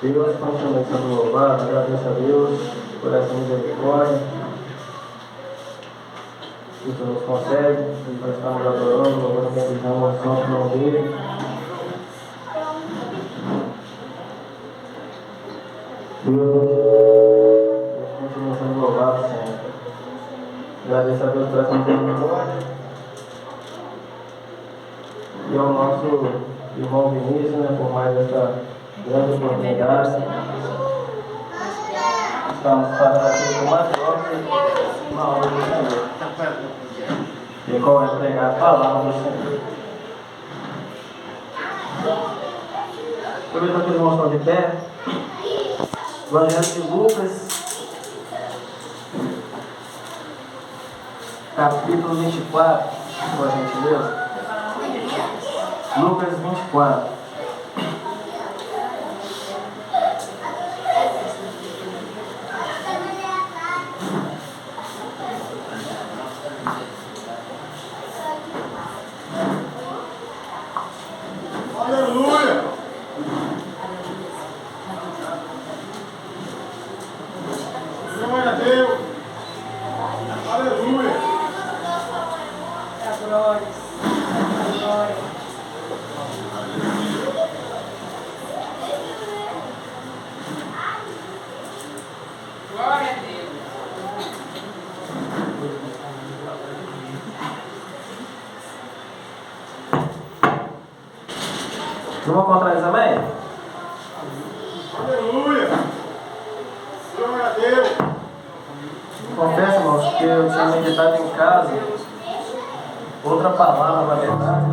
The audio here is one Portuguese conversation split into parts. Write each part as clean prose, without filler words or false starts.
Deus, continue sendo louvado, agradeço a Deus por essa misericórdia que tu nos concede, que nós estamos adorando, louvando, bendizendo o santo nome dele. Deus continua sendo louvado sempre. Agradeço a Deus por essa misericórdia e ao nosso irmão Vinícius, né, por mais essa grande oportunidade. Estamos fazendo aqui com mais uma obra do Senhor. E qual é pregar a palavra do Senhor. Eu vejo aqui os irmãos estão de pé. Evangelho de Lucas, capítulo 24, por gentileza. Lucas 24. Aleluia! Glória a Deus! Aleluia! Glória. Glória. Glória a Deus. Vamos contra eles, amém? Aleluia! Glória a Deus! Confesso, irmãos, que eu tinha meditado em casa outra palavra, na verdade.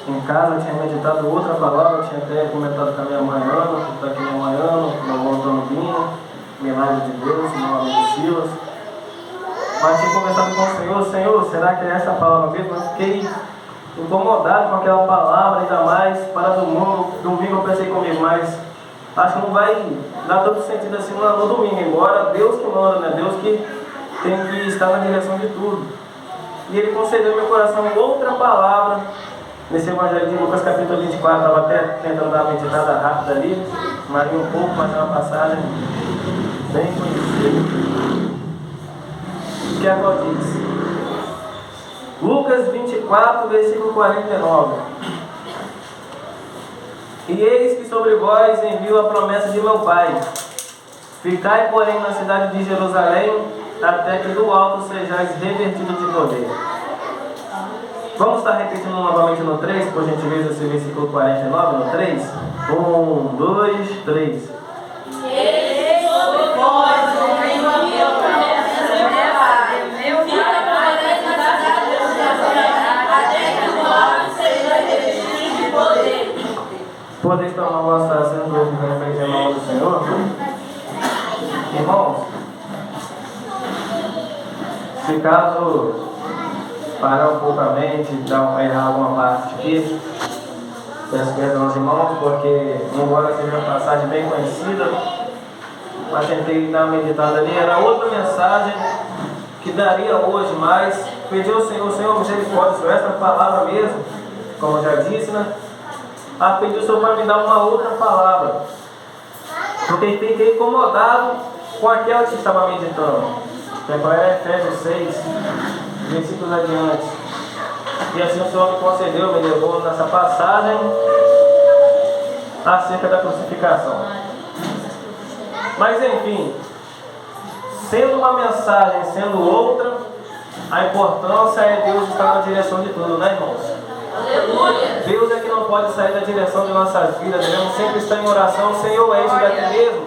Em casa eu tinha meditado outra palavra, eu tinha até comentado com a minha mãe Ana, que está aqui minha mãe Ana, meu irmão Antônio Binho, Milagre de Deus, meu amigo Silas. Mas tinha conversado com o Senhor, será que é essa palavra mesmo? Eu fiquei incomodado com aquela palavra, ainda mais para domingo eu pensei comigo, mas acho que não vai dar todo sentido assim no domingo, embora Deus que manda, né? Deus que tem que estar na direção de tudo. E Ele concedeu no meu coração outra palavra nesse Evangelho de Lucas capítulo 24, estava até tentando dar uma meditada rápida ali, mas um pouco, mas é uma passagem bem conhecida. O que a qual diz? Lucas 24, versículo 49. E eis que sobre vós envio a promessa de meu Pai. Ficai, porém, na cidade de Jerusalém, até que do alto sejais revestidos de poder. Vamos estar repetindo novamente no 3, por gentileza, esse versículo 49, no 3. 1, 2, 3. Eis sobre vós envio a minha promessa de meu Pai. Meu filho, Poder tomar uma oração de hoje para referir ao nome do Senhor. Irmãos, se caso parar um pouco a mente, errar alguma parte aqui, peço perdão aos irmãos, porque, embora seja uma passagem bem conhecida, mas tentei dar uma meditada ali, era outra mensagem que daria hoje, mas pedi ao Senhor misericórdia, sobre essa palavra mesmo, como eu já disse, né? Pedi ao Senhor para me dar uma outra palavra, porque fiquei incomodado com aquela que estava meditando, que agora é Efésios 6, versículos adiante. E assim o Senhor me concedeu, me levou nessa passagem acerca da crucificação. Mas enfim, sendo uma mensagem, sendo outra, a importância é Deus estar na direção de tudo, né, irmãos? Aleluia. Deus é que não pode sair da direção de nossas vidas, devemos sempre estar em oração. Senhor, é isso daqui mesmo?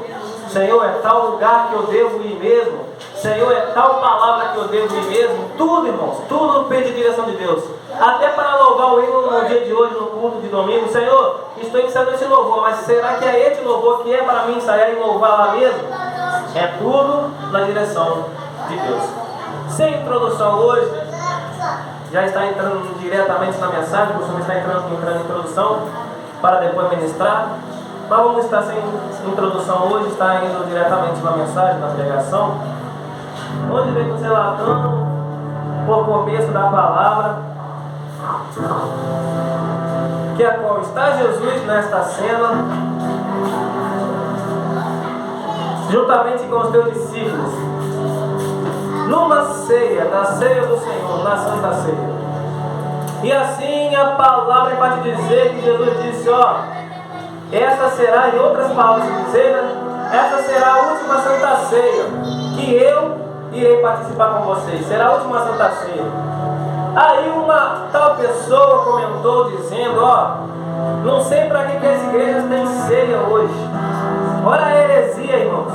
Senhor, é tal lugar que eu devo ir mesmo? Senhor, é tal palavra que eu devo ir mesmo? Tudo, irmãos, tudo pede direção de Deus. Até para louvar o hino no dia de hoje, no culto de domingo. Senhor, estou ensaiando esse louvor, mas será que é esse louvor que é para mim ensaiar e louvar lá mesmo? É tudo na direção de Deus. Sem introdução hoje, já está entrando diretamente na mensagem, costumo estar entrando em introdução para depois ministrar. Mas vamos estar sem introdução hoje, está indo diretamente na mensagem, na pregação, onde vem nos relatando o começo da palavra, que é a qual está Jesus nesta cena, juntamente com os teus discípulos, numa ceia, na ceia do Senhor, na Santa Ceia. E assim a palavra vai te dizer que Jesus disse, ó, esta será, em outras palavras dizendo, esta será a última Santa Ceia que eu irei participar com vocês. Será a última Santa Ceia. Aí uma tal pessoa comentou dizendo, ó, não sei para que as igrejas têm ceia hoje. Olha a heresia, irmãos.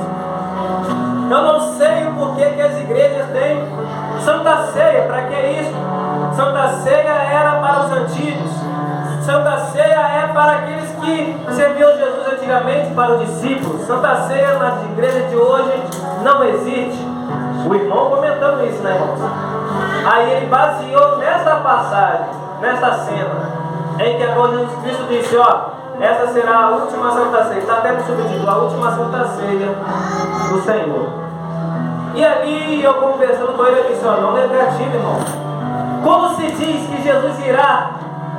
Eu não sei o porquê que as igrejas têm Santa Ceia. Para que isso? Santa Ceia era para os antigos. Santa Ceia é para aqueles que serviam Jesus antigamente, para os discípulos. Santa Ceia nas igrejas de hoje não existe. O irmão comentando isso, né, irmãos? Aí ele baseou nessa passagem, nessa cena, em que agora Jesus Cristo disse, ó, essa será a última Santa Ceia. Está até no subtítulo, a última Santa Ceia do Senhor. E ali eu conversando com ele, eu disse, ó, não negativo, irmão. Quando se diz que Jesus irá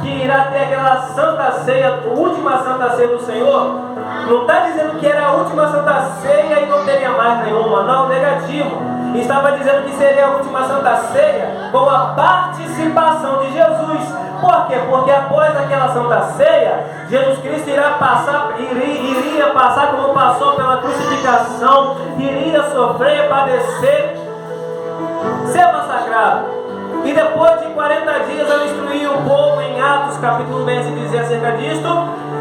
ter aquela Santa Ceia, a última Santa Ceia do Senhor, não está dizendo que era a última Santa Ceia e não teria mais nenhuma, não, negativo. Estava dizendo que seria a última Santa Ceia com a participação de Jesus. Por quê? Porque após aquela Santa Ceia, Jesus Cristo iria passar como passou pela crucificação, iria sofrer, padecer, ser massacrado. E depois de 40 dias eu instruí o povo em Atos, capítulo 10, dizer acerca disto,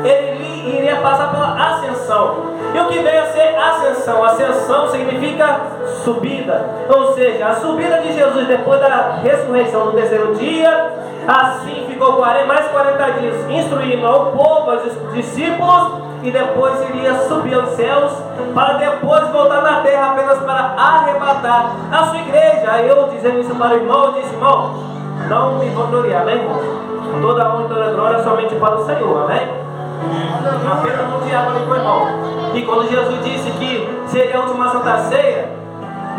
ele iria passar pela ascensão. E o que veio a ser ascensão? Ascensão significa subida. Ou seja, a subida de Jesus depois da ressurreição no terceiro dia, assim ficou mais 40 dias instruindo ao povo, aos discípulos, e depois iria subir aos céus, para depois voltar na terra apenas para arrebatar a sua igreja. Aí eu dizendo isso para o irmão, eu disse, irmão, não me vangloriar, amém, irmão? Toda honra e toda glória somente para o Senhor, amém? Apenas no diálogo com o irmão. E quando Jesus disse que seria a última Santa Ceia,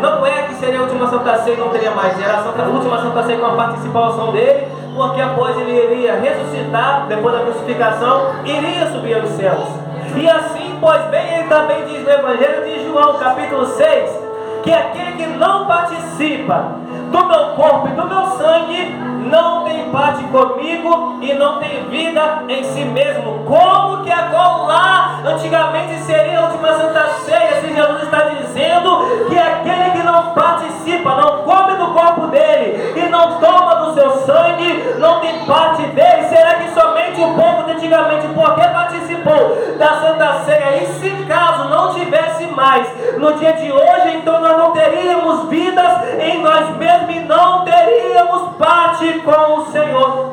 não é que seria a última Santa Ceia e não teria mais, era a última Santa Ceia com a participação dele, porque após ele iria ressuscitar, depois da crucificação, iria subir aos céus. E assim, pois bem, ele também diz no Evangelho de João, capítulo 6, que aquele que não participa do meu corpo e do meu sangue, não tem parte comigo e não tem vida em si mesmo. Como que agora lá, antigamente seria a última Santa Ceia, se Jesus está dizendo que aquele que não participa, não come do corpo dele e não toma do seu sangue, não tem parte dele? Será que somente o povo de antigamente, porque participou da Santa Ceia, e se caso não tivesse mais no dia de hoje, então nós não teríamos vidas em nós mesmos e não teríamos parte com o Senhor.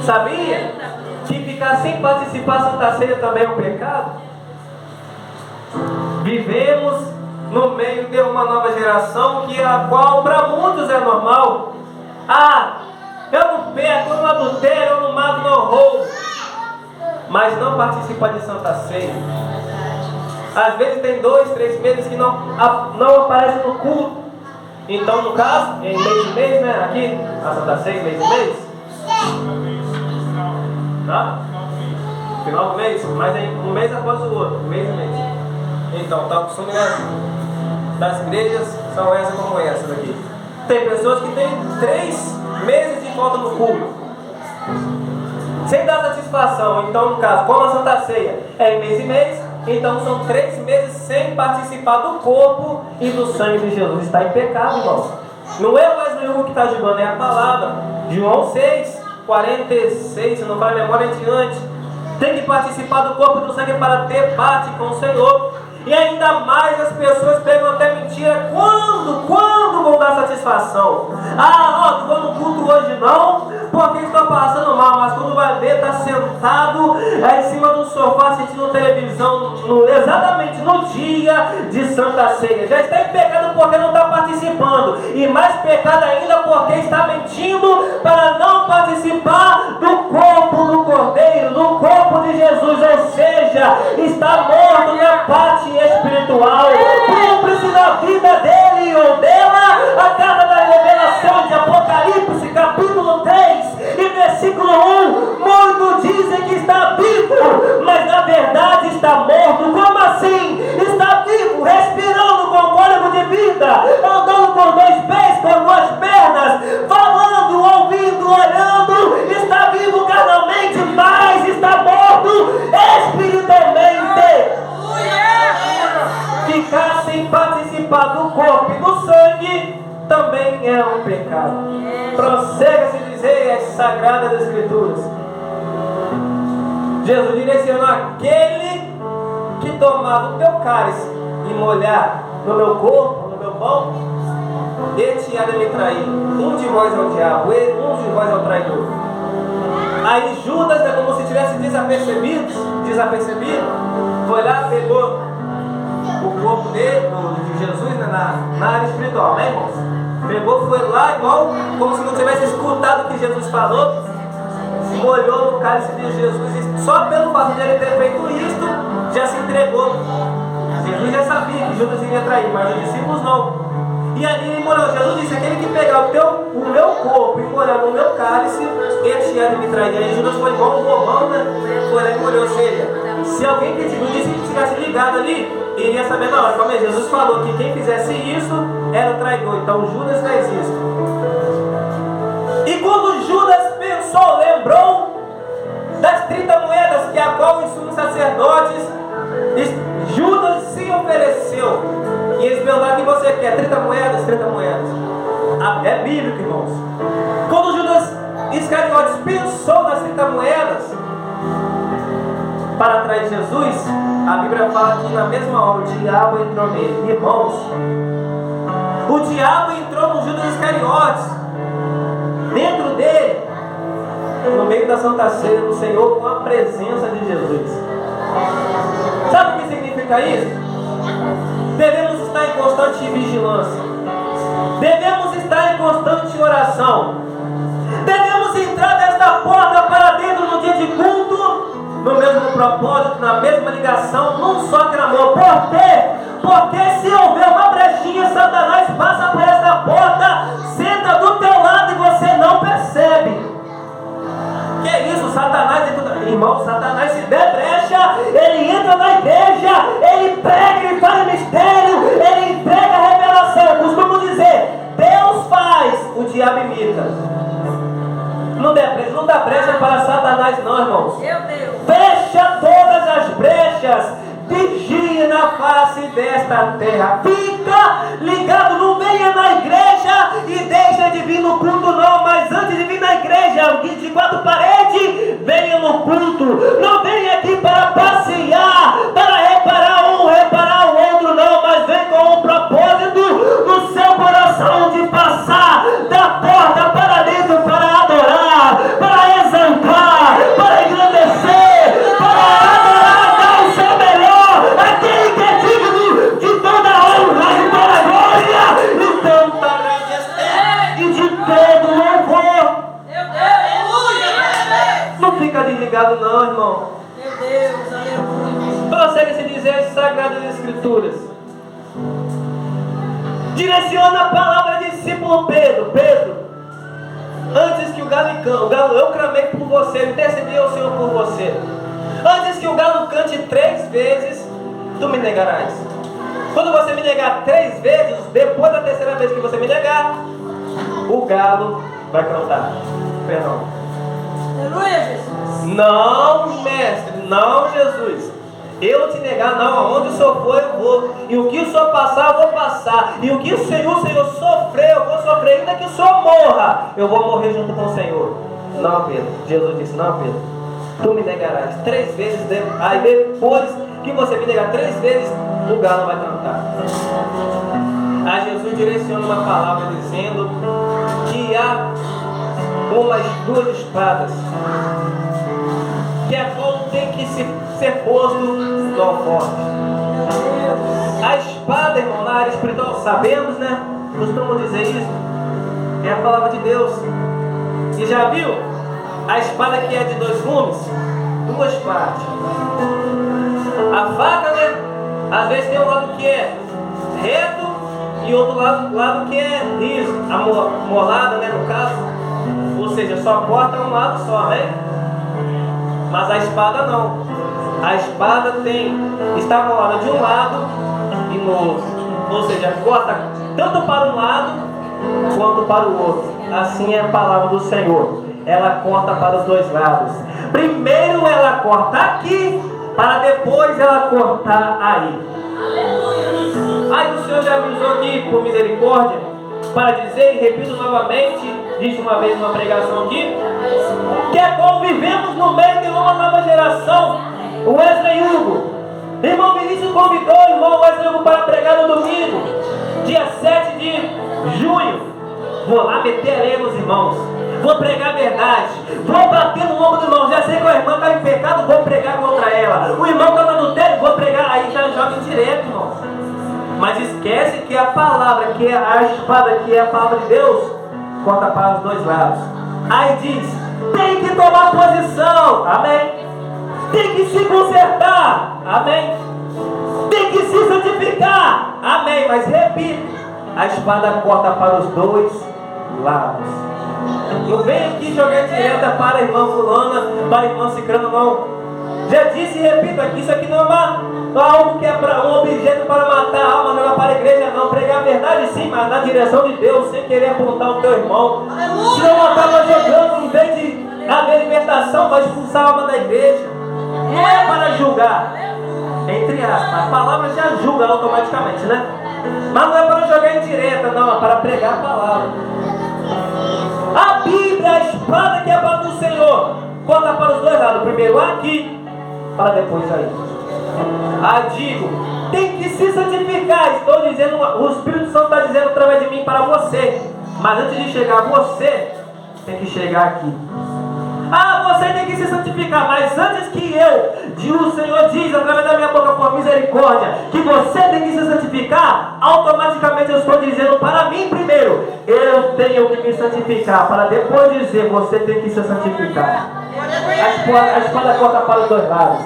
Sabia que ficar sem participar da Santa Ceia também é um pecado? Vivemos no meio de uma nova geração que a qual para muitos é normal. Eu não peco, eu não adultero, eu não mato, não roubo, mas não participa de Santa Ceia. Às vezes tem 2, 3 meses que não aparece no culto. Então, no caso, em mês e mês, né? Aqui, a Santa Ceia, mês e mês. Tá? Final do mês, mas um mês após o outro, mês e mês. Então, tá o costume, né? Das igrejas são essas como essa daqui. Tem pessoas que têm 3 meses de volta no culto, sem dar satisfação. Então, no caso, como a Santa Ceia é em mês e mês, então são 3 meses sem participar do corpo e do sangue de Jesus. Está em pecado, irmão. Não é o Wesley Hugo que está julgando, é a palavra. João 6, 46, se não vai a memória em diante. Tem que participar do corpo e do sangue para ter parte com o Senhor. E ainda mais as pessoas pegam até mentira. Quando vão dar satisfação? Não vou no culto hoje não, porque estou passando mal. Mas quando vai ver, está sentado em cima do sofá assistindo televisão, exatamente no dia de Santa Ceia. Já está em pecado porque não está participando. E mais pecado ainda porque está mentindo para não participar do corpo do Cordeiro, do corpo de Jesus. Ou seja, está morto na parte espiritual. Cumpre-se na vida dele ou dela a carta da revelação de Apocalipse, capítulo 3 e versículo 1. Muitos dizem que está vivo, mas na verdade está morto. Como assim? Está vivo também é um pecado. Prossegue-se dizer as sagradas escrituras. Jesus direcionou aquele que tomava o teu cálice e molhar no meu corpo, no meu pão, este há de me trair. Um de vós é o diabo, um de vós é o traidor. Aí Judas, como se tivesse desapercebido, foi lá, pegou o corpo dele, de Jesus, na área espiritual, né, irmãos? Pegou, foi lá, igual, como se não tivesse escutado o que Jesus falou, molhou no cálice de Jesus, e só pelo fato de ele ter feito isto, já se entregou. Jesus já sabia que Judas iria trair, mas os discípulos não. E ali ele molhou. Jesus disse: aquele que pegar o meu corpo e molhar no meu cálice, este há de me trair. Aí Judas foi igual um bobão, né? Foi lá e molhou. Ou seja, se alguém que tivesse ligado ali, iria saber na hora. Como Jesus falou que quem fizesse isso era o traidor. Então Judas fez isso. E quando Judas pensou, lembrou das 30 moedas que a qual os sumos sacerdotes, Judas se ofereceu. E eles perguntaram: o que você quer? 30 moedas? 30 moedas. É bíblico, irmãos. Quando Judas Iscariotes pensou nas 30 moedas para atrair Jesus, a Bíblia fala que na mesma hora o diabo entrou nele. Irmãos, o diabo entrou no Judas Iscariotes, dentro dele, no meio da Santa Ceia do Senhor, com a presença de Jesus. Sabe o que significa isso? Devemos estar em constante vigilância. Devemos estar em constante oração. Devemos entrar desta porta para dentro no dia de culto, no mesmo propósito, na mesma ligação, num só clamor. Por quê? Porque se houver uma brechinha, Satanás passa por esta porta, senta do teu lado e você não percebe. Que é isso? Satanás, irmão, Satanás se der brecha, ele entra na igreja, ele prega, ele faz mistério, ele entrega a revelação. Costumo dizer: Deus faz, o diabo imita. Não dá brecha para Satanás não, irmãos. Fecha todas as brechas, vigia na face desta terra. Fica ligado, não venha na igreja e deixa de vir no culto não, mas antes de vir na igreja, de quatro paredes, venha no culto. Não venha aqui para passear, para reparar um, reparar o outro não, mas vem com um propósito no seu coração de passar da porta para dentro, para adorar, para exaltar, para engrandecer, para adorar, dar o seu melhor, aquele que é digno de toda a honra e toda a glória, e tanta majestade e de todo louvor. Não fica desligado não, irmão. Prossegue-se dizer as sagradas escrituras. Direciona a palavra ao discípulo Pedro. Pedro, antes que o galo, eu clamei por você, intercedi ao Senhor por você. Antes que o galo cante 3 vezes, tu me negarás. Quando você me negar 3 vezes, depois da 3ª vez que você me negar, o galo vai cantar. Perdão. Aleluia, Jesus. Não, mestre, não, Jesus. Eu te negar, não. Aonde o Senhor for, eu vou. E o que o Senhor passar, eu vou passar. E o que o Senhor sofreu, eu vou sofrer. Ainda que o Senhor morra, eu vou morrer junto com o Senhor. Não, Pedro. Jesus disse: não, Pedro, tu me negarás 3 vezes. Aí depois que você me negar 3 vezes, o galo vai cantar. Aí Jesus direciona uma palavra dizendo que há umas 2 espadas, que a qual tem que ser posto no alforje. A espada, irmão, na área espiritual, sabemos, né? Costumam dizer isso. É a palavra de Deus. E já viu? A espada que é de 2 gumes, 2 partes. A faca, né? Às vezes tem um lado que é reto e outro lado que é liso, amolado, né? No caso. Ou seja, só corta um lado só, né? Mas a espada não. A espada está amolada de um lado e no outro. Ou seja, corta tanto para um lado quanto para o outro. Assim é a palavra do Senhor. Ela corta para os 2 lados. Primeiro ela corta aqui, para depois ela cortar aí. Aí o Senhor já avisou aqui, por misericórdia, para dizer, e repito novamente, disse uma vez numa pregação aqui, que é como vivemos no meio de uma nova geração. O Wesley Hugo, irmão Vinícius convidou o irmão Wesley Hugo para pregar no domingo, dia 7 de junho. Vou lá meter areia nos irmãos, vou pregar a verdade, vou bater no ombro do irmão. Já sei que a irmã está em pecado, vou pregar contra ela. O irmão está no adultério, vou pregar. Aí já joga indireto, irmão. Mas esquece que a palavra, que é a espada, que é a palavra de Deus, corta para os dois lados. Aí diz, tem que tomar posição, amém? Tem que se consertar, amém? Tem que se santificar, amém? Mas repito, a espada corta para os dois lados. Eu venho aqui jogar direta para a irmã fulana, para a irmã cicrana, não. Já disse e repito aqui, isso aqui não é algo que é um objeto para matar a alma, não é para a igreja não. Pregar a verdade sim, mas na direção de Deus, sem querer apontar o teu irmão. Senão acaba jogando, em vez de haver libertação, vai expulsar a alma da igreja. Não é para julgar, entre aspas, a palavra já julga automaticamente, né? Mas não é para jogar em direta, não, é para pregar a palavra. A Bíblia, a espada que é a palavra do Senhor, corta para os dois lados, primeiro aqui, para depois aí. Digo, tem que se santificar. Estou dizendo, o Espírito Santo está dizendo através de mim para você. Mas antes de chegar a você, tem que chegar aqui. Você tem que se santificar. Mas antes que o Senhor diz através da minha boca por misericórdia, que você tem que se santificar, automaticamente eu estou dizendo para mim primeiro, eu tenho que me santificar, para depois dizer, você tem que se santificar. A espada corta para os dois lados.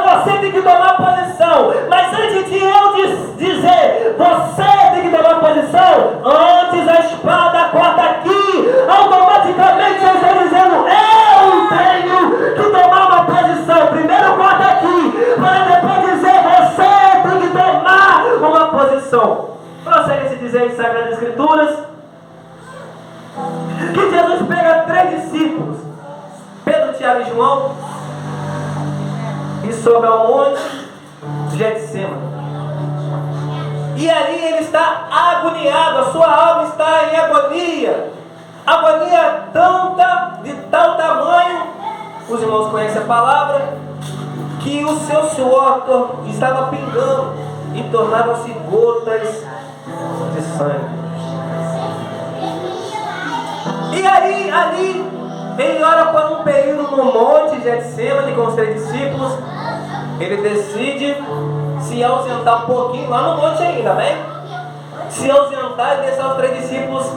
Você tem que tomar posição. Mas antes de eu dizer, você tem que tomar posição, antes a espada corta aqui. Automaticamente eu estou dizendo, eu tenho que tomar uma posição. Primeiro corta aqui, para depois dizer, você tem que tomar uma posição. Prossegue se dizer em Sagradas Escrituras que Jesus pega 3 discípulos, Pedro, Tiago e João, e sobe ao monte de Getsemane. E ali ele está agoniado, a sua alma está em agonia. Agonia de tal tamanho, os irmãos conhecem a palavra, que o seu suor estava pingando e tornavam-se gotas de sangue. E aí, ali, ele ora por um período no monte de Getsemane com os 3 discípulos. Ele decide se ausentar um pouquinho lá no monte ainda, né? Se ausentar e deixar os 3 discípulos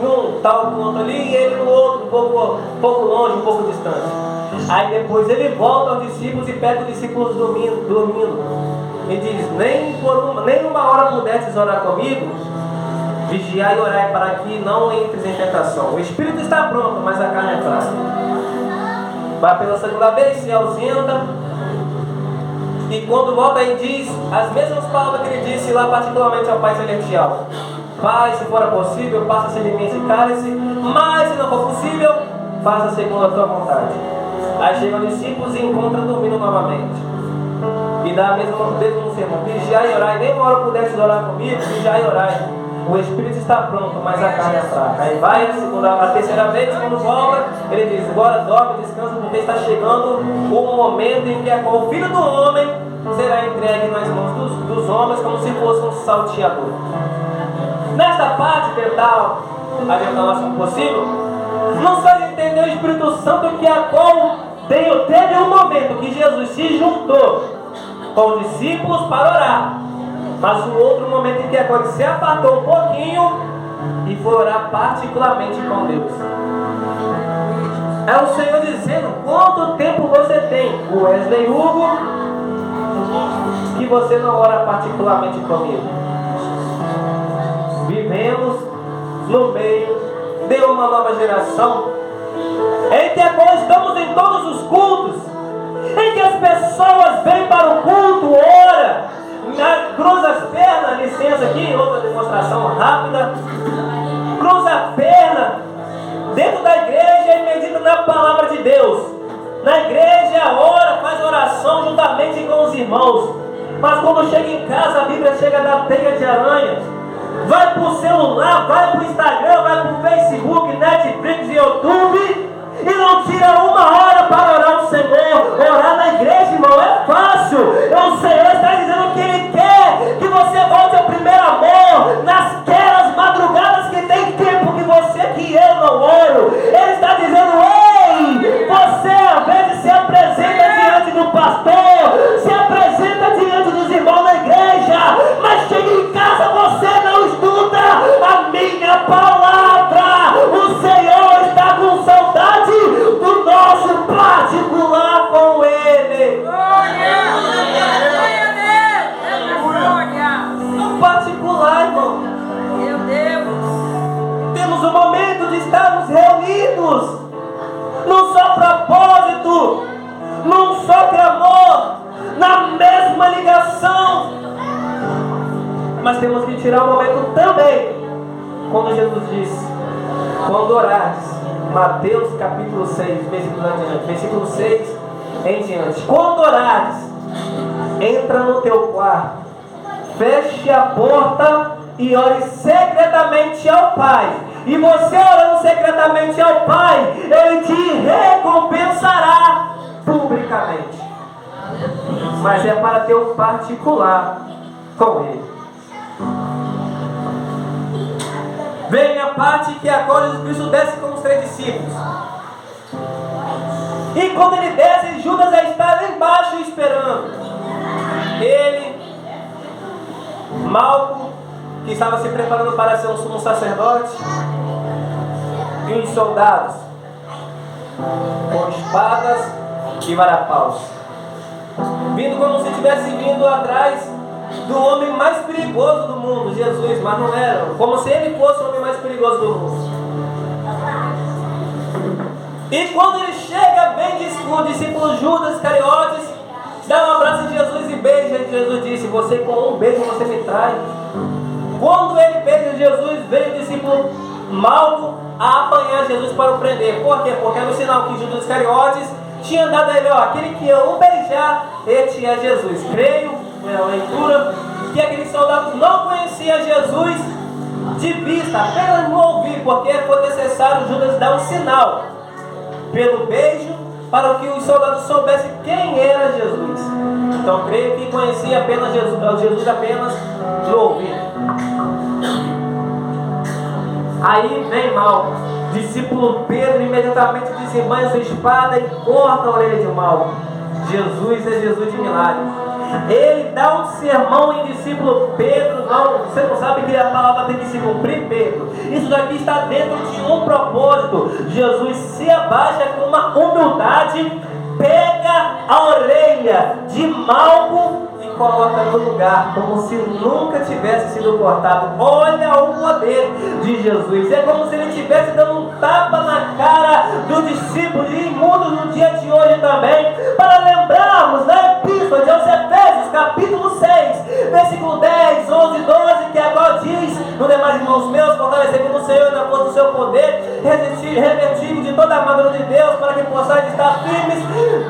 num tal ponto ali e ele no outro, um pouco longe, um pouco distante. Aí depois ele volta aos discípulos e pega os discípulos dormindo. E diz, nem uma hora pudestes orar comigo, vigiai e orai para que não entres em tentação. O espírito está pronto, mas a carne é fraca. Vai pela segunda vez, se ausenta. E quando volta aí diz as mesmas palavras que ele disse lá particularmente ao Pai Celestial. Pai, se for possível, passa-se de mim esse cálice, mas se não for possível, faça segundo a tua vontade. Aí chegam os discípulos e encontram dormindo novamente. E dá a mesma sermão, vigiai e orai, nem uma hora pudesse orar comigo, vigiai e orai. O espírito está pronto, mas a carne é fraca. Aí vai a terceira vez, quando volta, ele diz, agora dorme, descansa, porque está chegando o momento em que o Filho do Homem será entregue nas mãos dos homens como se fosse um salteador. Nesta parte, tentar adiantar o máximo possível, nos faz entender o Espírito Santo que a qual teve um momento que Jesus se juntou com os discípulos para orar. Mas o outro momento em que agora se apartou um pouquinho e foi orar particularmente com Deus. É o Senhor dizendo, quanto tempo você tem, o Wesley Hugo, que você não ora particularmente comigo? Vivemos no meio de uma nova geração em que agora estamos em todos os cultos, em que as pessoas vêm para o culto, ora, cruza as pernas, licença aqui, outra demonstração rápida, cruza a perna dentro da igreja e medita na palavra de Deus. Na igreja ora, faz oração juntamente com os irmãos, mas quando chega em casa a Bíblia chega da teia de aranha, vai pro celular, vai pro Instagram, vai pro Facebook, Netflix e YouTube, e não tira uma hora para orar ao Senhor. Orar na igreja, irmão, é fácil. O Senhor está dizendo que Ele quer que você volte ao primeiro amor, nasquelas madrugadas que tem tempo que você, que eu não oro. Ele está dizendo: ei, você às vezes se apresenta diante do pastor, se apresenta diante dos irmãos da igreja, mas chega em casa, você não estuda a minha palavra. O Senhor está com saudade do nosso particular com Ele. No particular, irmão. Meu Deus. Temos o momento de estarmos reunidos num só propósito, num só clamor, na mesma ligação. Mas temos que tirar o momento também, quando Jesus disse: quando orares, Mateus capítulo 6, versículo 6 em diante. Quando orares, entra no teu quarto, feche a porta e ore secretamente ao Pai. E você orando secretamente ao Pai, Ele te recompensará publicamente. Mas é para ter um particular com Ele. Vem a parte que agora Jesus Cristo desce com os 3 discípulos. E quando ele desce, Judas já está lá embaixo esperando. Ele, Malco, que estava se preparando para ser um sumo sacerdote, e os soldados com espadas e varapaus, vindo como se estivesse vindo atrás do homem mais perigoso do mundo, Jesus, mas não era, como se ele fosse o homem mais perigoso do mundo. E quando ele chega, vem o discípulo Judas Iscariotes, dá um abraço em Jesus e beija. E Jesus disse: você com um beijo você me trai. Quando ele beija Jesus, veio o discípulo Malco a apanhar Jesus para o prender. Por quê? Porque era o sinal que Judas Iscariotes tinha dado a ele: ó, aquele que eu o beijar, este é Jesus. Creio, na leitura, que aqueles soldados não conheciam Jesus de vista, apenas no ouvir, porque foi necessário Judas dar um sinal pelo beijo, para que os soldados soubessem quem era Jesus. Então creio que conhecia apenas Jesus apenas no ouvir. Aí vem Malco, discípulo Pedro imediatamente desembanha sua espada e corta a orelha de Malco. Jesus é Jesus de milagres. Ele dá um sermão em discípulo Pedro. Não, você não sabe que a palavra tem que se cumprir, Pedro. Isso daqui está dentro de um propósito. Jesus se abaixa com uma humildade, pega a orelha de Malco e coloca no lugar, como se nunca tivesse sido cortado. Olha o poder de Jesus. É como se ele estivesse dando um tapa na cara do discípulo imundo no dia de hoje também, para lembrarmos da epístola de Efésios, capítulo 6, versículo 10, 11, 12, que agora diz: no demais, irmãos meus, fortalecendo no Senhor e na força do seu poder, revestido de toda a armadura de Deus, para que possais estar firmes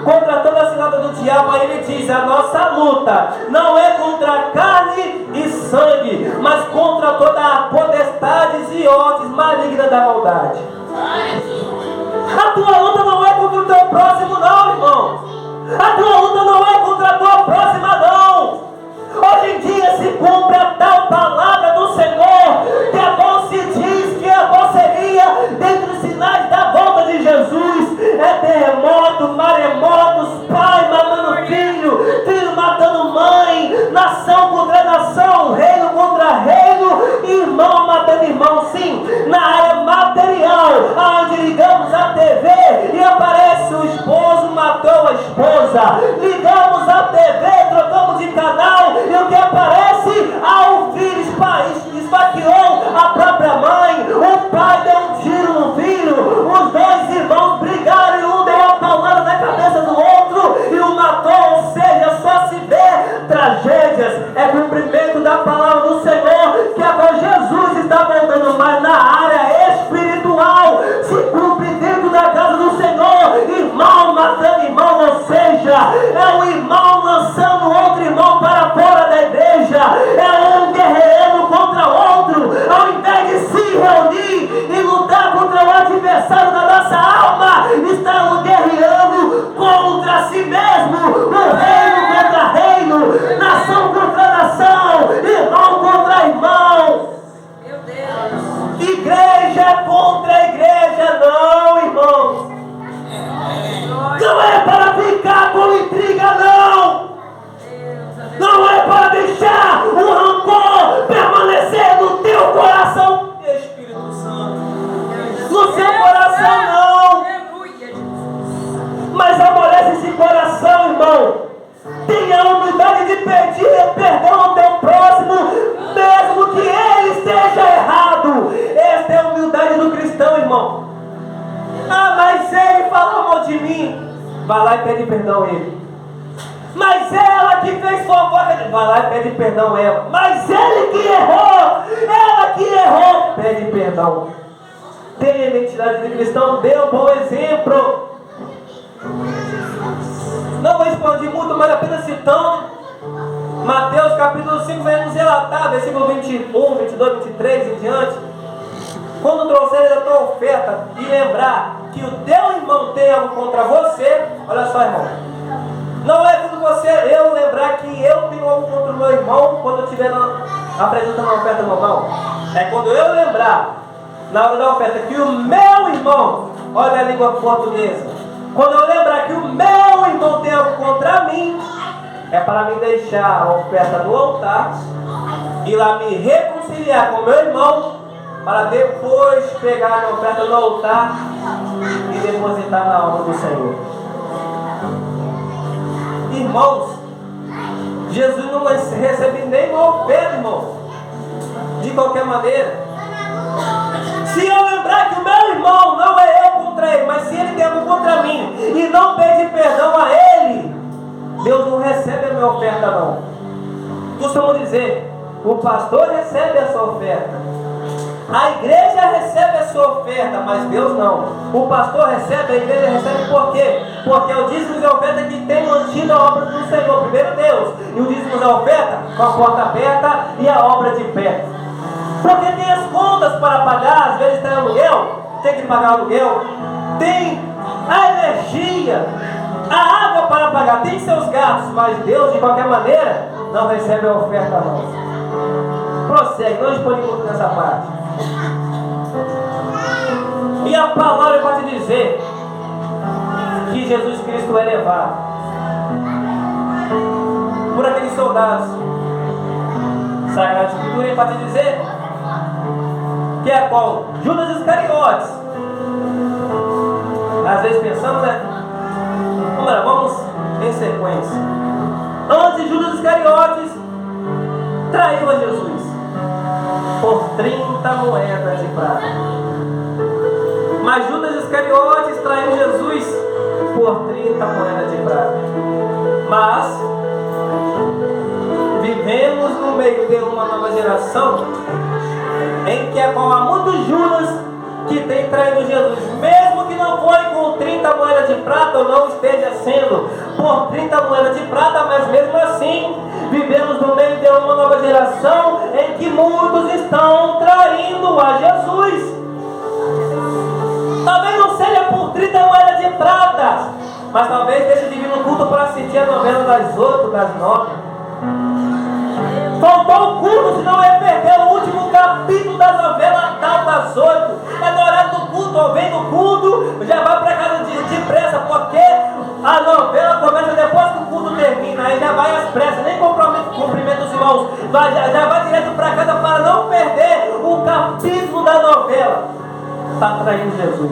contra toda a cilada do diabo. Aí ele diz: a nossa luta não é contra carne e sangue, mas contra toda a potestades e hostes malignas da maldade. A tua luta não é contra o teu próximo, não, irmão. A tua luta não é contra a tua próxima, não. Hoje em dia se cumpre a tal palavra do Senhor, que agora se diz que agora seria dentre os sinais da volta de Jesus. É terremoto, maremotos, pai matando filho, filho matando mãe, nação contra nação, reino contra reino, irmão matando irmão. Sim, na área material, onde ligamos a TV e aparece o esposo matou a esposa, ligamos a TV, trocamos de canal e o que aparece? O filho esfaqueou a própria mãe, o pai deu um tiro no filho, os dois irmãos brigaram e um deu uma paulada na cabeça do outro e o matou. Ou seja, só se vê tragédias. É cumprimento da palavra do Senhor, que agora Jesus está voltando, mas na área espiritual se cumpre dentro da casa do Senhor, irmão matando irmão. Ou seja, é um irmão lançando outro irmão para fora da igreja, é um guerreiro contra outro, alma está guerreando contra si mesmo, reino contra reino, nação contra nação, irmão contra irmão. Meu Deus. Igreja contra igreja, não, irmãos. Não é para ficar com intriga, não. Não é para deixar o rancor permanecer no teu coração, Espírito Santo. No seu coração, não. Mas amolece esse coração, irmão. Tenha a humildade de pedir perdão ao teu próximo, mesmo que ele esteja errado. Esta é a humildade do cristão, irmão. Ah, mas ele falou mal de mim. Vai lá e pede perdão a ele. Mas ela que fez fofoca, vai lá e pede perdão a ela. Mas ele que errou, ela que errou, pede perdão. Tenha identidade de cristão, dê um bom exemplo. Não vou expandir muito, mas apenas citando Mateus capítulo 5, vai nos relatar, versículo 21, 22, 23 em diante. Quando trouxeres a tua oferta e lembrar que o teu irmão tem algo contra você, olha só, irmão. Não é quando eu lembrar que eu tenho algo contra o meu irmão quando eu estiver apresentando uma oferta normal. É quando eu lembrar, na hora da oferta, que o meu irmão, olha a língua portuguesa, quando eu lembrar que o meu irmão tem algo contra mim, é para me deixar a oferta no altar, ir lá me reconciliar com o meu irmão, para depois pegar a oferta no altar e depositar na obra do Senhor. Irmãos, Jesus não recebe nenhuma oferta, irmão, de qualquer maneira. Se eu lembrar que o meu irmão não é eu contra ele, mas se ele tem algo contra mim e não pede perdão a ele, Deus não recebe a minha oferta, não. Costumo dizer, o pastor recebe a sua oferta, a igreja recebe a sua oferta, mas Deus não. O pastor recebe, a igreja recebe por quê? Porque o dízimo é a oferta que tem mantido a obra do Senhor. Primeiro Deus, e o dízimo é a oferta com a porta aberta e a obra de pé. Porque tem as contas para pagar, às vezes tem aluguel, tem que pagar aluguel, tem a energia, a água para pagar, tem seus gastos, mas Deus de qualquer maneira não recebe a oferta não. Prossegue, não expõe muito nessa parte. E a palavra pode dizer que Jesus Cristo é levado por aqueles soldados. Sagrada Escritura pode dizer que é qual? Judas Iscariotes. Às vezes pensamos, né? Vamos em sequência. Antes, Judas Iscariotes traiu a Jesus por 30 moedas de prata. Mas Judas Iscariotes traiu Jesus por 30 moedas de prata. Mas vivemos no meio de uma nova geração em que é como há muitos Judas que tem traído Jesus, mesmo que não foi com 30 moedas de prata, ou não esteja sendo por 30 moedas de prata, mas mesmo assim vivemos no meio de uma nova geração em que muitos estão traindo a Jesus. Talvez não seja por 30 moedas de prata, mas talvez deixe de vir no culto para assistir a novela das 8, das 9. Faltou o culto, senão ia perder o último capítulo da novela tal das 8. É no horário do culto, ou vem do culto, já vai para casa depressa, porque a novela começa depois que o culto termina, aí já vai às pressas, nem cumprimenta os irmãos, já vai direto para casa para não perder o capítulo da novela. Está traindo Jesus.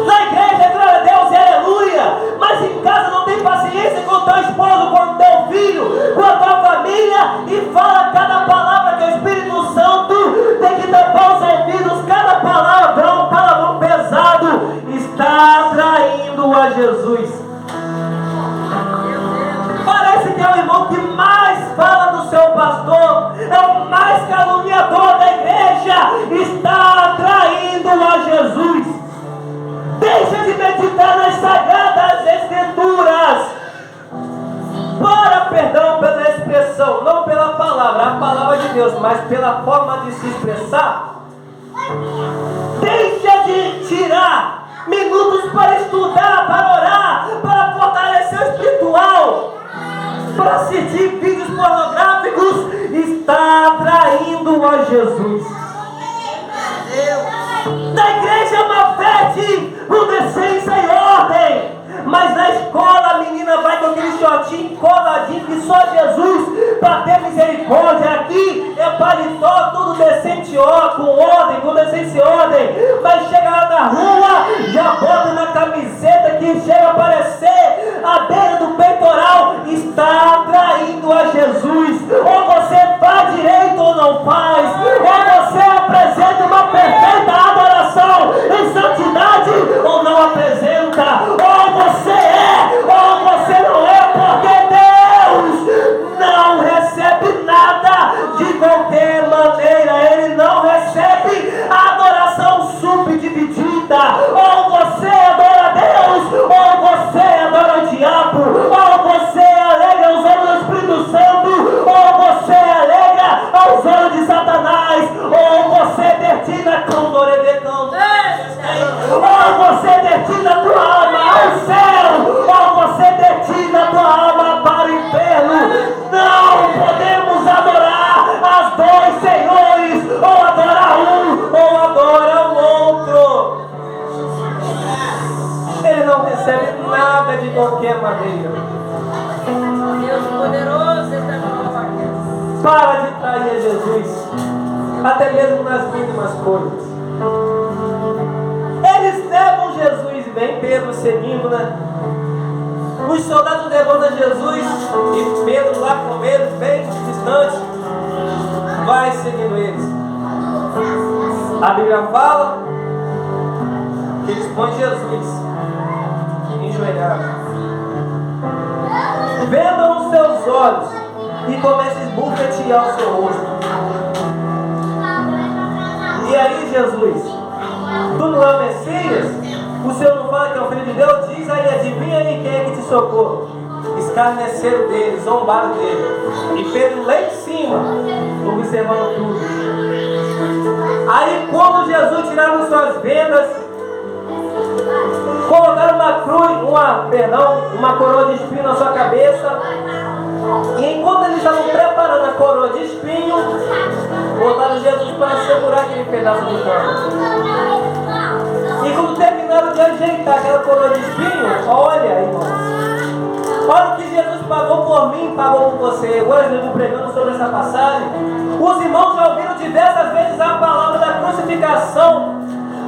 Na igreja, glória a Deus e aleluia, mas em casa não tem paciência com o teu esposo, com o teu filho, com a tua família, e fala cada palavra que o Espírito Santo tem que tampar os ouvidos, cada palavra é um palavrão pesado, está traindo a Jesus. Parece que é o irmão que mais fala do seu pastor, é o mais caluniador da igreja, está traindo a Jesus. Deixa de meditar nas sagradas escrituras. Para perdão pela expressão, não pela palavra, a palavra de Deus, mas pela forma de se expressar. Deixa de tirar estudar, para orar, para fortalecer o espiritual, para assistir vídeos pornográficos, está atraindo a Jesus. Na igreja é uma fé com decência e ordem. Mas na escola a menina vai com aquele shortinho coladinho que só Jesus para ter misericórdia. Aqui é paletó, tudo decente, com ordem, com decência e ordem. Mas chega lá na rua, já bota uma camiseta que chega a aparecer a beira do peitoral. Está atraindo a Jesus. Ou você faz direito ou não faz. Ou você apresenta uma perfeita adoração em santidade ou não apresenta. Ou você é, ou você não é, porque Deus não recebe nada de qualquer maneira. Ele não recebe adoração subdividida. Ou você adora a Deus, ou você adora o diabo, ou você alegra aos olhos do Espírito Santo, ou você alegra aos olhos de Satanás, ou você destina com doredecão, ou você destina a tua alma ao céu, ou você destina a tua alma para o inferno. Não podemos adorar as dois senhores, ou adorar um, ou adorar o outro. Ele não recebe nada de qualquer maneira. Deus poderoso, eterno. Para de trair a Jesus, até mesmo nas mínimas coisas. Eles levam Jesus e vem Pedro seguindo, né? Os soldados levando Jesus e Pedro lá com eles, bem distante, vai seguindo eles. A Bíblia fala que eles põem Jesus enjoelhado. Vendam os seus olhos e comecem a esbofetear o seu rosto. E aí Jesus, tu não é o Messias? O Senhor não fala que é o Filho de Deus? Diz aí, adivinha aí quem é que te socorre? Escarneceram dele, zombaram dele. E Pedro lá em cima, observando tudo. Aí quando Jesus tirava suas vendas, colocaram uma cruz, uma coroa de espinho na sua cabeça. E enquanto eles estavam preparando a coroa de espinho, botaram Jesus para segurar aquele pedaço do corpo. E quando terminaram de ajeitar aquela coroa de espinho, olha, irmãos, olha o que Jesus pagou por mim, pagou por você. Hoje eu vou pregando sobre essa passagem. Os irmãos já ouviram diversas vezes a palavra da crucificação.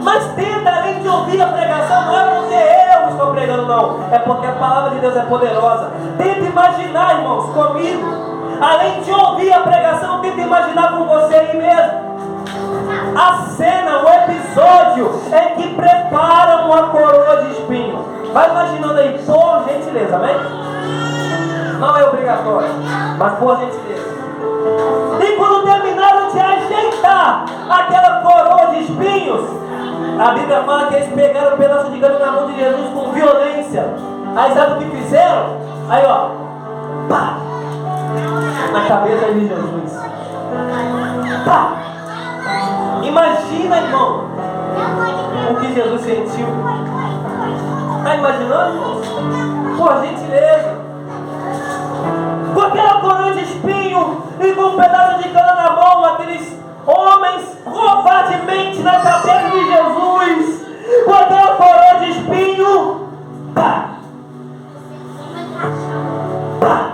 Mas tenta, além de ouvir a pregação, não é porque eu estou pregando, não. É porque a palavra de Deus é poderosa. Tenta imaginar, irmãos, comigo. Além de ouvir a pregação, tenta imaginar com você aí mesmo. A cena, o episódio em que preparam uma coroa de espinho. Vai imaginando aí, por gentileza, amém? Não é obrigatório, mas por gentileza. E quando terminaram de ajeitar aquela coroa de espinhos, a Bíblia fala que eles pegaram um pedaço de galho na mão de Jesus com violência. Aí sabe o que fizeram? Aí ó, pá, na cabeça de Jesus. Pá. Imagina, irmão, o que Jesus sentiu. Está imaginando, irmãos? Por gentileza. Com aquela coroa de espinho e com um pedaço de cana na mão, aqueles homens covardemente na cabeça de Jesus, com aquela coroa de espinho, pá, pá.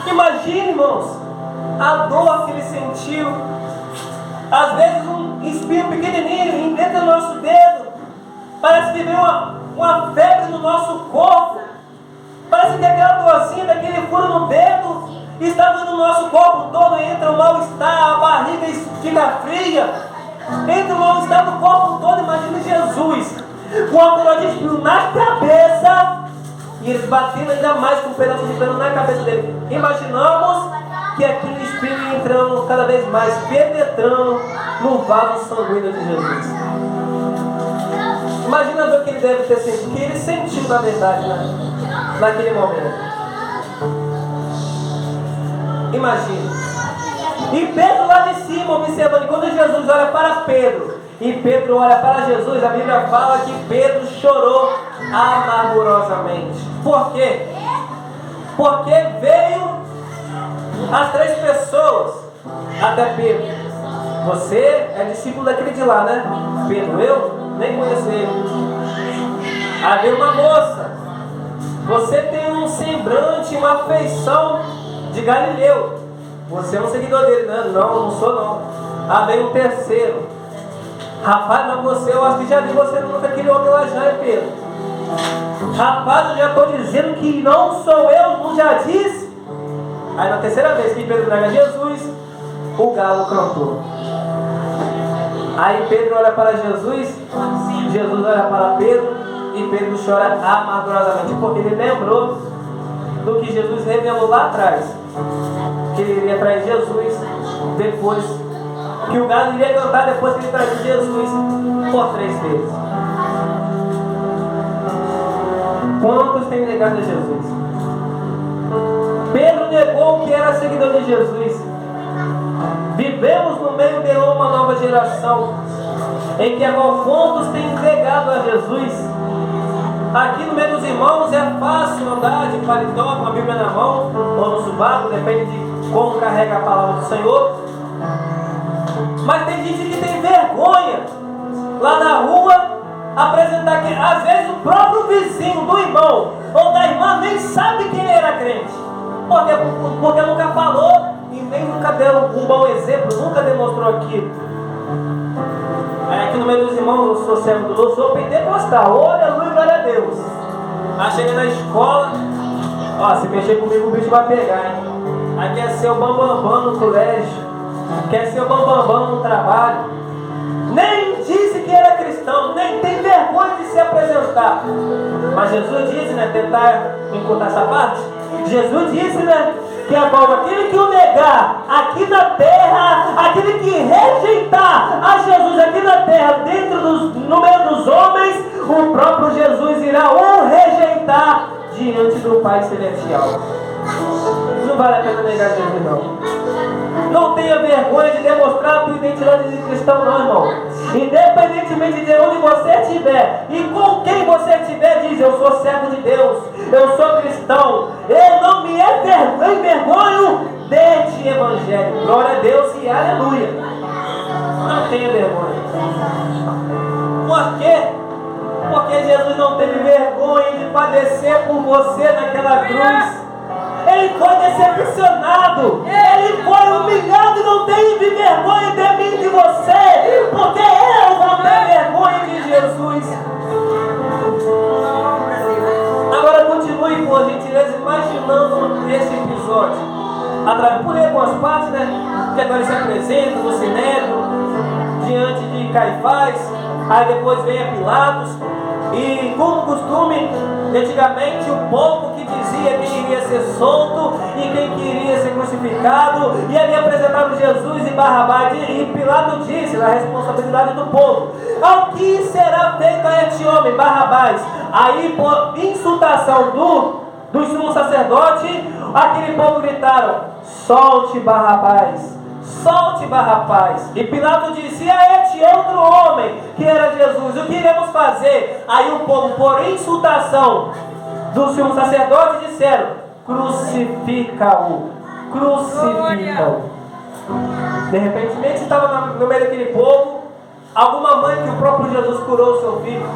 Imagine, irmãos, a dor que ele sentiu. Às vezes um espinho pequenininho dentro do nosso dedo, parece que vem uma febre no nosso corpo, parece que aquela dorzinha daquele furo no dedo está no nosso corpo todo, entra o mal-estar, a barriga fica fria, entra o mal-estar do corpo todo. Imagina Jesus com a coroa de espinho na cabeça e eles batendo ainda mais com um pedaço de pano na cabeça dele. Imaginamos que aquele espinho entrando cada vez mais, penetrando no vaso sanguíneo de Jesus. Imagina ver o que ele deve ter sentido, o que ele sentiu na verdade, naquele momento. Imagina. E Pedro lá de cima observando, quando Jesus olha para Pedro e Pedro olha para Jesus, a Bíblia fala que Pedro chorou amargurosamente. Por quê? Porque veio as 3 pessoas até Pedro. Você é discípulo daquele de lá, né? Pedro, eu nem conheço ele. Aí veio uma moça. Você tem um semblante, uma afeição de Galileu. Você é um seguidor dele, né? Não sou não. Aí veio um terceiro. Rapaz, mas você, eu acho que já vi você nunca aquele homem lá já, é Pedro. Rapaz, eu já estou dizendo que não sou eu, não já disse? Aí na terceira vez que Pedro nega Jesus, o galo cantou. Aí Pedro olha para Jesus, Jesus olha para Pedro e Pedro chora amargurosamente, porque ele lembrou do que Jesus revelou lá atrás, que ele iria trair Jesus depois, que o galo iria cantar depois que ele traísse Jesus por 3 vezes. Quantos têm negado a Jesus? Pedro negou que era seguidor de Jesus. Vivemos no meio de uma nova geração em que agora quantos têm negado a Jesus. Aqui no meio dos irmãos é fácil andar de paletó com a Bíblia na mão ou no sovaco, depende de como carrega a palavra do Senhor. Mas tem gente que tem vergonha lá na rua apresentar que às vezes o próprio vizinho do irmão ou da irmã nem sabe que ele era crente, porque nunca falou e nem nunca deu um bom exemplo, nunca demonstrou aquilo. Aqui no meio dos irmãos eu sou servo do Lord, sou pentecostal, olha, glória a Deus. Aí chega na escola, ó, se mexer comigo o bicho vai pegar, hein? Aí quer ser o bambambam no colégio, quer ser o bambambam no trabalho, nem disse que era cristão, nem tem vergonha de se apresentar. Mas Jesus disse, né, tentar encurtar essa parte, Jesus disse, né, que agora aquele que o negar aqui na terra, aquele que rejeitar a Jesus aqui na terra, no meio dos homens, o próprio Jesus irá o rejeitar diante do Pai Celestial. Não vale a pena negar Jesus, não. Não tenha vergonha de demonstrar a tua identidade de cristão, não, irmão. Independentemente de onde você estiver e com quem você estiver, diz: eu sou servo de Deus, eu sou cristão, eu não me envergonho deste evangelho. Glória a Deus e aleluia. Não tenha vergonha. Por quê? Porque Jesus não teve vergonha de padecer por você naquela cruz. Ele foi decepcionado, ele foi humilhado e não teve vergonha de mim e de você, porque eu vou ter vergonha de Jesus. Agora continue, por gentileza, imaginando esse episódio. Pulei algumas partes, né? Que agora ele se apresenta no Sinédrio, diante de Caifás, aí depois vem a Pilatos. E como costume, antigamente o povo que dizia quem iria ser solto e quem queria ser crucificado, e ali apresentaram Jesus e Barrabás, e Pilato disse, na responsabilidade do povo: ao que será feito a este homem, Barrabás? Aí, por insultação do sumo sacerdote, aquele povo gritaram: solte Barrabás! Solte Barrabás. E Pilato disse: e a este outro homem, que era Jesus, o que iremos fazer? Aí o povo, por insultação do sumo sacerdote, disseram: crucifica-o. Crucifica-o. De repente, estava no meio daquele povo alguma mãe que o próprio Jesus curou o seu filho.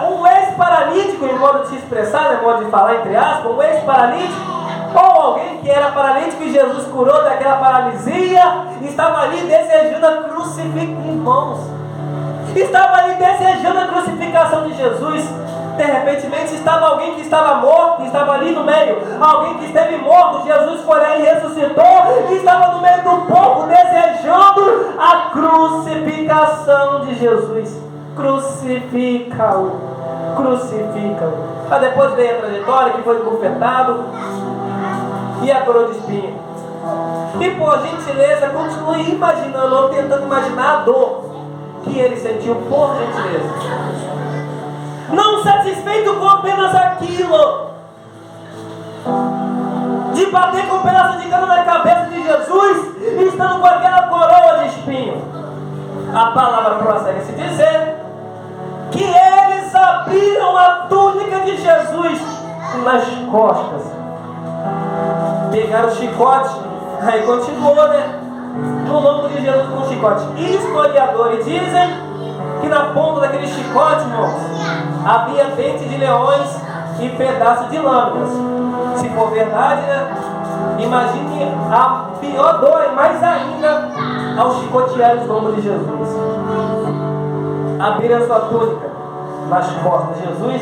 Um ex-paralítico, em modo de se expressar, em modo de falar, entre aspas, um ex-paralítico, ou alguém que era paralítico e Jesus curou daquela paralisia, estava ali desejando a crucificação, irmãos. Estava ali desejando a crucificação de Jesus. De repente estava alguém que estava morto, que estava ali no meio. Alguém que esteve morto, Jesus foi lá e ressuscitou, e estava no meio do povo desejando a crucificação de Jesus. Crucifica-o. Crucifica-o. Mas depois veio a trajetória, que foi bufetado e a coroa de espinho. E por gentileza, continue imaginando ou tentando imaginar a dor que ele sentiu, por gentileza. Não satisfeito com apenas aquilo, de bater com um pedaço de cana na cabeça de Jesus e estando com aquela coroa de espinho. A palavra prossegue se dizer que eles abriram a túnica de Jesus nas costas. Pegaram o chicote, aí continuou, né? No lombo de Jesus com o chicote. Historiadores dizem que na ponta daquele chicote, irmãos, havia dente de leões e pedaços de lâminas. Se for verdade, né? Imagine a pior dor e mais ainda ao chicotear os lombos de Jesus. Abrir a sua túnica nas costas de Jesus,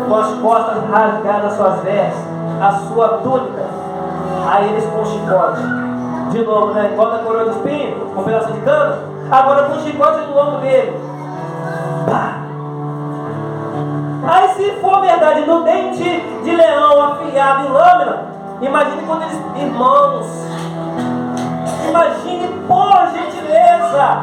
com as costas rasgadas, suas vestes, a sua túnica, a eles com chicote. De novo, né? Igual na coroa de espinho, com um pedaço de cano, agora com chicote no lombo dele. Pá! Aí, se for verdade, no dente de leão afiado e lâmina, imagine quando eles, irmãos, imagine, por gentileza,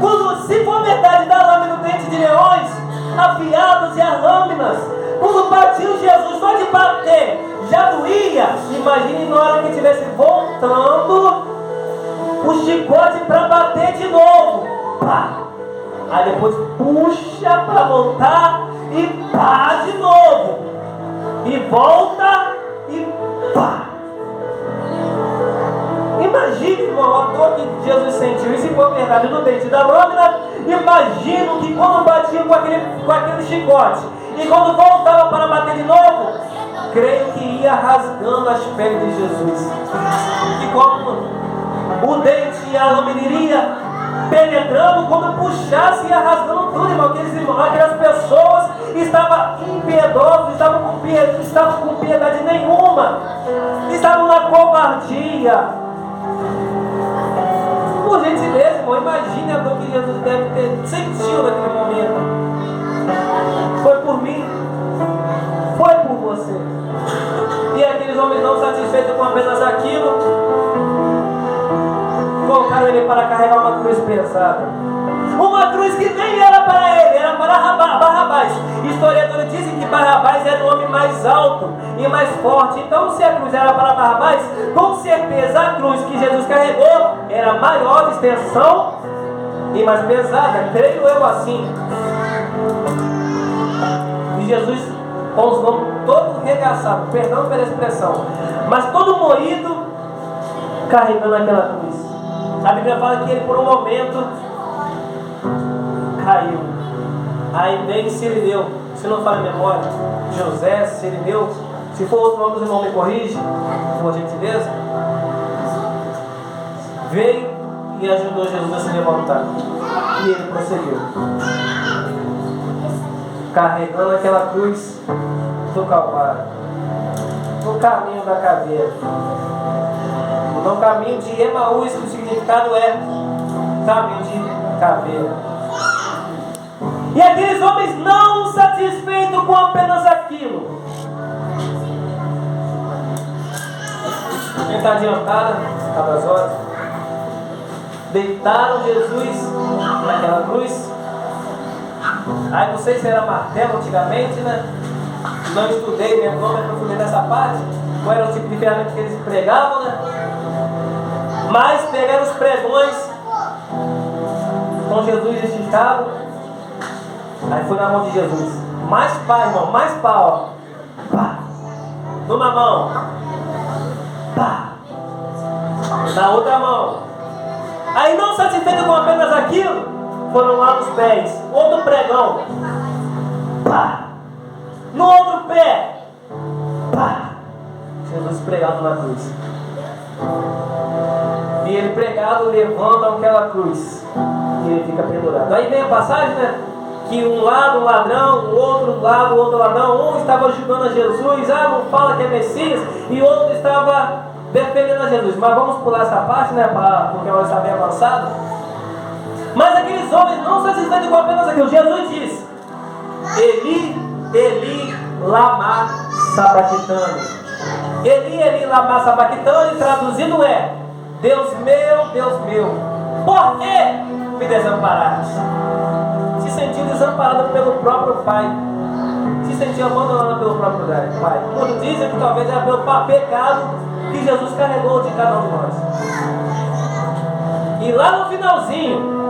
quando, se for verdade, da lâmina no dente de leões afiados e as lâminas, quando batiam Jesus, só de bater já doía. Imagine na hora que estivesse voltando o chicote para bater de novo. Pá! Aí depois puxa para voltar e pá de novo. E volta e pá. Imagine, irmão, a dor que Jesus sentiu. E se for verdade no dente da lâmina, imagino que quando batia com aquele chicote e quando voltava para bater de novo, creio que ia rasgando as peles de Jesus. E como o dente e a lâmina iria penetrando, quando puxasse, ia rasgando tudo, irmão. Aquelas pessoas estavam impiedosas, estavam com piedade nenhuma, estavam na covardia. Por gentileza, irmão, imagine a dor que Jesus deve ter sentido naquele momento. Foi por mim, foi por você. E aqueles homens não satisfeitos com apenas aquilo, colocaram ele para carregar uma cruz pesada. Uma cruz que nem era para ele, era para Barrabás. Historiadores dizem que Barrabás era o homem mais alto e mais forte. Então, se a cruz era para Barrabás, com certeza a cruz que Jesus carregou era maior de extensão e mais pesada, creio eu assim. E Jesus, com os lombos todos regaçados, perdão pela expressão, mas todo moído, carregando aquela cruz. A Bíblia fala que ele por um momento caiu. Aí veio Sirineu, se não fala a memória, José, Sirineu, se for outro nome, o irmão me corrige, por gentileza. Veio e ajudou Jesus a se levantar. E ele prosseguiu, carregando aquela cruz do Calvário, no caminho da caveira, no caminho de Emaús, que o significado é caminho de caveira. E aqueles homens não satisfeitos com apenas aquilo. Quem está adiantada, cada horas, deitaram Jesus naquela cruz. Aí não sei se era martelo antigamente, né? Não estudei mesmo, não me aprofundei nessa parte. Qual era o tipo de ferramenta que eles pregavam, né? Mas pegaram os pregões com Jesus esticado. Aí foi na mão de Jesus. Mais pá, irmão, mais pá, ó. Pá. Numa mão. Pá. Na outra mão. Aí não satisfeito com apenas aquilo, foram lá nos pés. Outro pregão. Pá. No outro pé. Pá. Jesus pregado na cruz. E ele pregado levanta aquela cruz. E ele fica pendurado. Aí vem a passagem, né? Que um lado um ladrão, o outro lado outro ladrão. Um estava ajudando a Jesus. Não fala que é Messias. E o outro estava defendendo a Jesus. Mas vamos pular essa parte, né? Porque ela está bem avançada. Mas aqueles homens não satisfeitos com apenas aquilo. Jesus disse: Eli, Eli, lama sabachthani. Eli, Eli, lama sabachthani, traduzido é: Deus meu, por que me desamparaste? Se sentiu desamparado pelo próprio Pai. Se sentiu abandonado pelo próprio Pai. Quando dizem que talvez era pelo pecado que Jesus carregou de cada um de nós. E lá no finalzinho,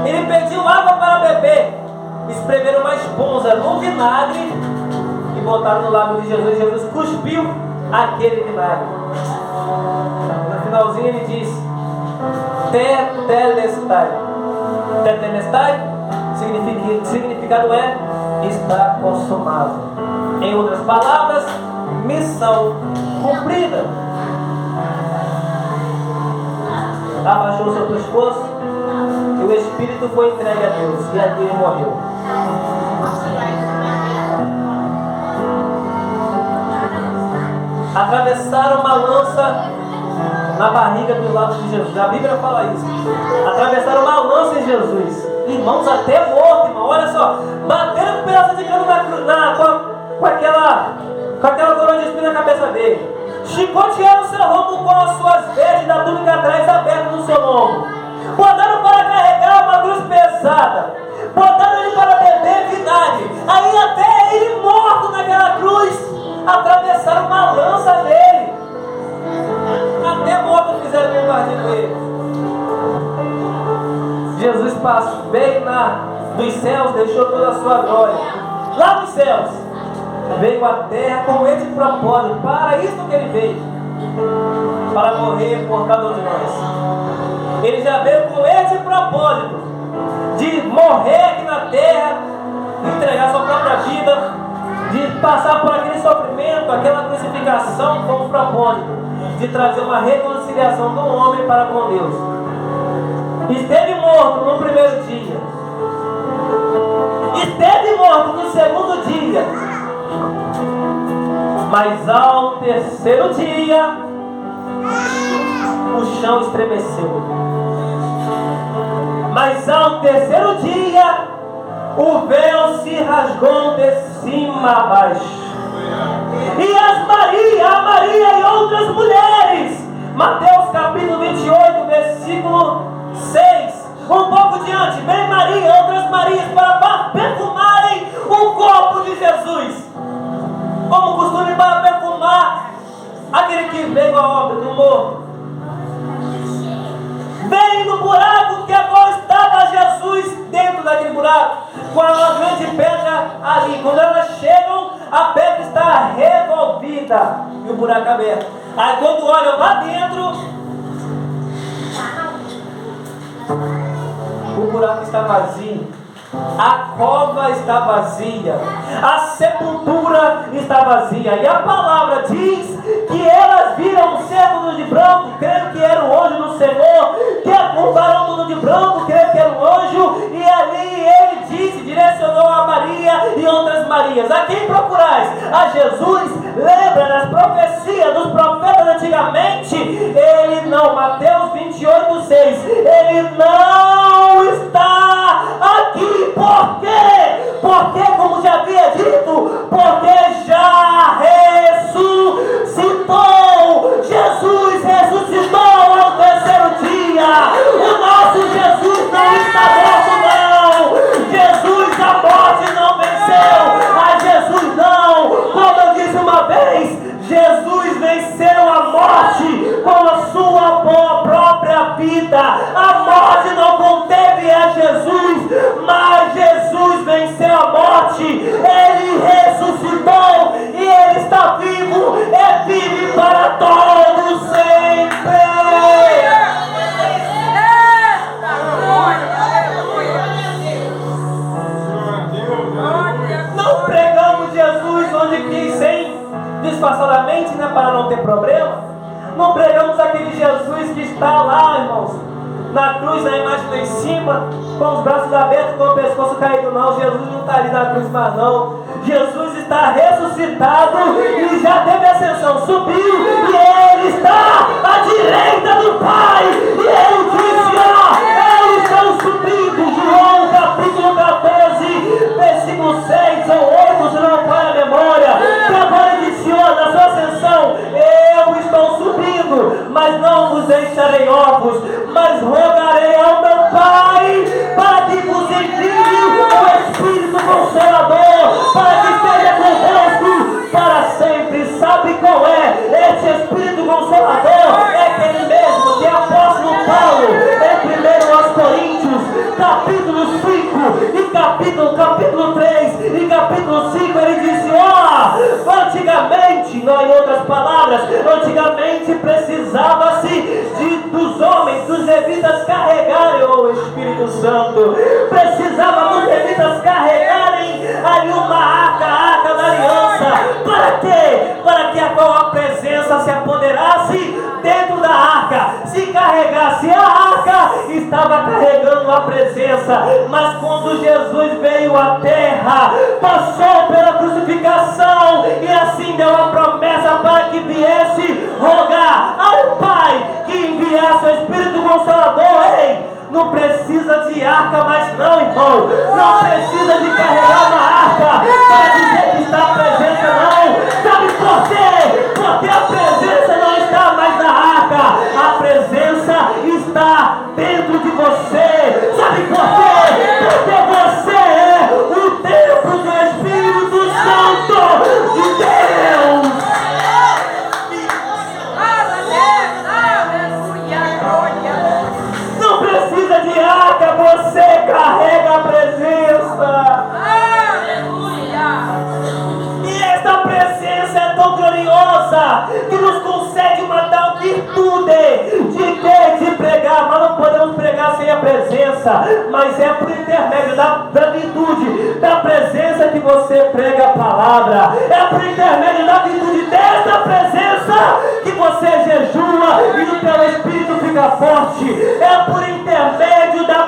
ele pediu água para beber. Espremeram uma esponja no vinagre e botaram no lábio de Jesus. Jesus cuspiu aquele vinagre. No finalzinho ele diz: Tetelestai. Tetelestai, significado é está consumado. Em outras palavras, missão cumprida. Abaixou o seu pescoço e o espírito foi entregue a Deus, e ali ele morreu. Atravessaram uma lança na barriga do lado de Jesus. A Bíblia fala isso. Atravessaram uma lança em Jesus. Irmãos, até morto, irmão. Olha só. Bateram um pedaço de cano com aquela coroa de espinho na cabeça dele. Chicotearam o seu lombo com as suas vestes da túnica atrás aberta no seu lombo. Botaram para carregar uma cruz pesada. Botaram ele para beber vinagre. Aí até ele morto naquela cruz, atravessaram uma lança dele. Até morto fizeram bombardeio com ele. Jesus veio dos céus, deixou toda a sua glória. Lá nos céus, veio à terra com esse propósito. Para isso que ele veio. Para morrer por cada um de nós. Ele já veio com esse propósito de morrer aqui na terra, entregar sua própria vida, de passar por aquele sofrimento, aquela crucificação, com o propósito de trazer uma reconciliação do homem para com Deus. Esteve morto no primeiro dia, esteve morto no segundo dia, mas ao terceiro dia o chão estremeceu. Mas ao terceiro dia o véu se rasgou de cima a baixo. E a Maria e outras mulheres, Mateus capítulo 28, versículo 6, um pouco diante, vem Maria e outras Marias para perfumarem o corpo de Jesus, como costume para perfumar aquele que veio a obra do morto. Vem no buraco que agora estava Jesus dentro daquele buraco, com uma grande pedra ali. Quando elas chegam, a pedra está revolvida e o buraco aberto. Aí quando olham lá dentro, o buraco está vazio, a cova está vazia, a sepultura está vazia. E a palavra diz que elas viram um servo de branco, creio que era um anjo do Senhor, que é um varão todo de branco, creio que era um anjo, e ali ele disse, direcionou a Maria e outras Marias: a quem procurais? A Jesus. Lembra das profecias dos profetas antigamente? Ele não, Mateus 28, 6, ele não está aqui. Por quê? Porque, como já havia dito, porque já ressuscitou. Jesus ressuscitou ao terceiro dia. O nosso Jesus não está morto, não. Jesus, a morte não venceu. A Jesus não. Como eu disse uma vez, Jesus venceu a morte com a sua própria vida. A morte não conteve a Jesus, mas Jesus venceu a morte. Ele ressuscitou e ele está vivo, vive para todos sempre. Não pregamos Jesus onde quis, disfarçadamente, né, para não ter problema. Não pregamos aquele Jesus que está lá, irmãos, na cruz, na imagem lá em cima, com os braços abertos, com o pescoço caído. Não, Jesus não está ali na cruz mais não. Jesus está ressuscitado e já teve ascensão, subiu, e ele está à direita do Pai. E ele disse, eles estão subindo. João capítulo 14, versículo 6 ou 8, se não falha a memória, que agora iniciou na sua ascensão: eu estou subindo, mas não vos deixarei órfãos, mas rogarei ao meu Pai para que vos envie o Espírito Consolador, para que esteja convosco para sempre. Sabe qual é esse Espírito Consolador? É aquele mesmo que o apóstolo Paulo antigamente precisava-se dos homens, dos levitas carregarem o Espírito Santo. Precisava dos levitas carregarem ali uma arca, a arca da aliança. Para quê? Para que a qual a presença se apoderasse dentro da arca. Se carregasse a arca, estava carregando a presença. Mas quando Jesus veio à terra, passou pela crucificação e assim deu a promessa para que viesse rogar ao Pai que enviasse o Espírito Consolador. Ei, não precisa de arca mais não, irmão. Não precisa de carregar uma arca para dizer que está a presença, não. Sabe por quê? Porque a presença não está mais na arca. A presença está dentro de você. Sabe por quê? Porque você é o templo do Espírito Santo de Deus. Não precisa de arca, você carrega a presença. E esta presença é tão gloriosa que nos concede uma tal virtude de pregar. Mas não podemos pregar sem a presença. Mas é por intermédio da virtude, da presença que você prega a palavra. É por intermédio da virtude desta presença que você jejua e o teu espírito fica forte. É por intermédio da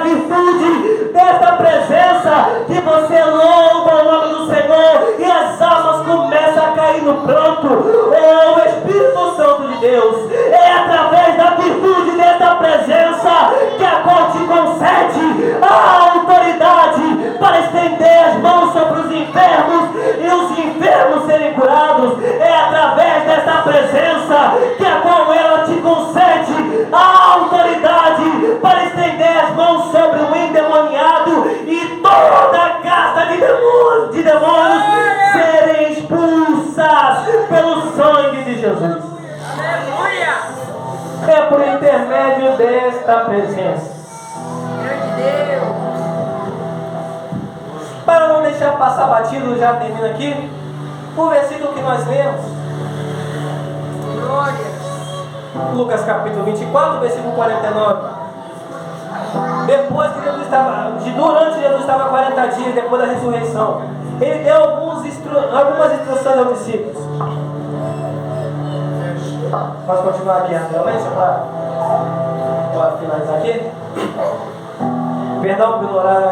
virtude desta presença que você louva o nome do Senhor e as almas começam a cair no pranto. Oh, o Espírito Santo de Deus, é através da virtude desta presença que a qual te concede a autoridade para estender as mãos sobre os enfermos e os enfermos serem curados. É através desta presença que a qual ela te concede a autoridade para estender as mãos sobre o endemoniado e toda a casta de demônios serem expulsas pelo sangue de Jesus. É por intermédio desta presença. Para não deixar passar batido, já termina aqui, o versículo que nós lemos. Lucas capítulo 24, versículo 49. Depois que durante Jesus estava 40 dias depois da ressurreição, ele deu algumas instruções aos discípulos. Posso continuar aqui rapidamente para finalizar aqui? Perdão pelo horário.